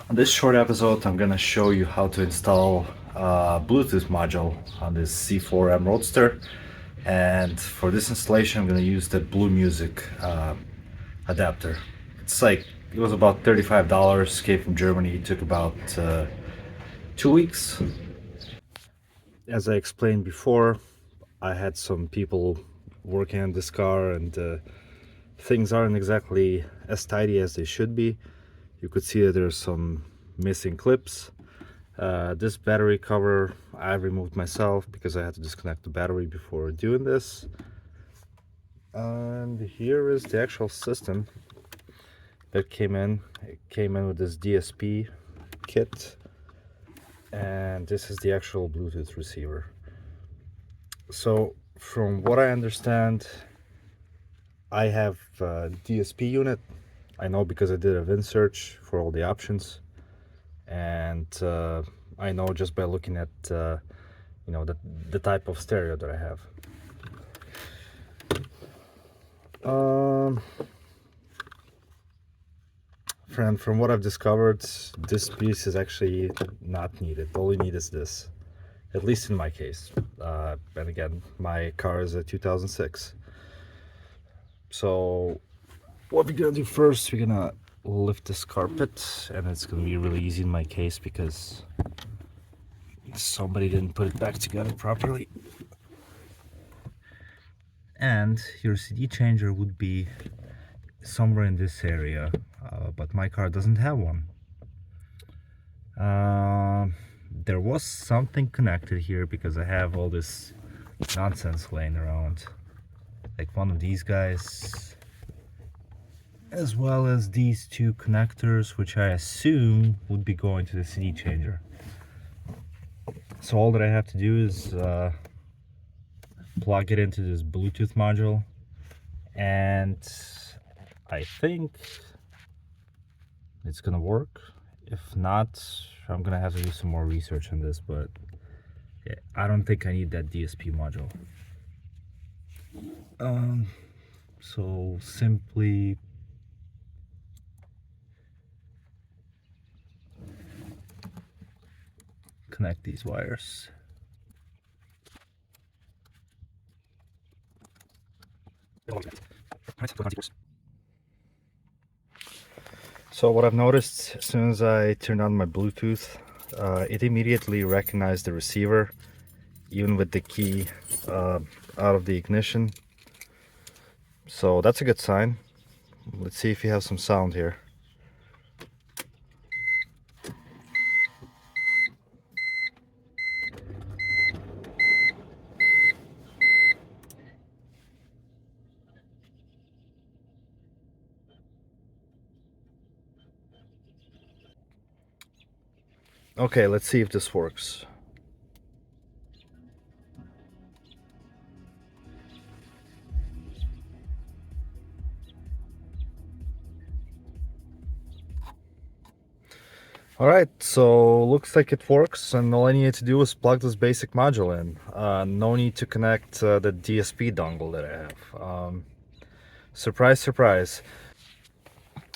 On this short episode, I'm gonna show you how to install a Bluetooth module on this Z4M Roadster. And for this installation, I'm gonna use the BlueMusic adapter. It was about $35, came from Germany, it took about 2 weeks. As I explained before, I had some people working on this car and things aren't exactly as tidy as they should be. You could see that there's some missing clips. This battery cover I removed myself because I had to disconnect the battery before doing this. And here is the actual system that came in. It came in with this DSP kit, and this is the actual Bluetooth receiver. So from what I understand, I have a DSP unit. I know because I did a VIN search for all the options, and I know just by looking at the type of stereo that I have. From what I've discovered, this piece is actually not needed. All you need is this, at least in my case. And again, my car is a 2006. So what we're gonna do first, we're gonna lift this carpet, and it's gonna be really easy in my case because somebody didn't put it back together properly. And your CD changer would be somewhere in this area, but my car doesn't have one. There was something connected here because I have all this nonsense laying around, like one of these guys, as well as these two connectors, which I assume would be going to the CD changer. So all that I have to do is plug it into this Bluetooth module, and I think it's gonna work. If not, I'm gonna have to do some more research on this, but yeah, I don't think I need that DSP module. So simply connect these wires. So what I've noticed, as soon as I turned on my Bluetooth, it immediately recognized the receiver, even with the key out of the ignition. So that's a good sign. Let's see if you have some sound here. Okay, let's see if this works. Alright, so looks like it works, and all I need to do is plug this basic module in. No need to connect the DSP dongle that I have. Surprise, surprise.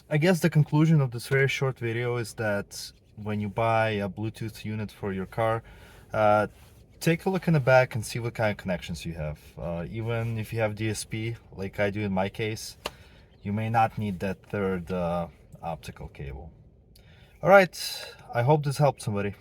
I guess the conclusion of this very short video is that when you buy a Bluetooth unit for your car, take a look in the back and see what kind of connections you have. Even if you have DSP, like I do in my case, you may not need that third optical cable. Alright, I hope this helped somebody.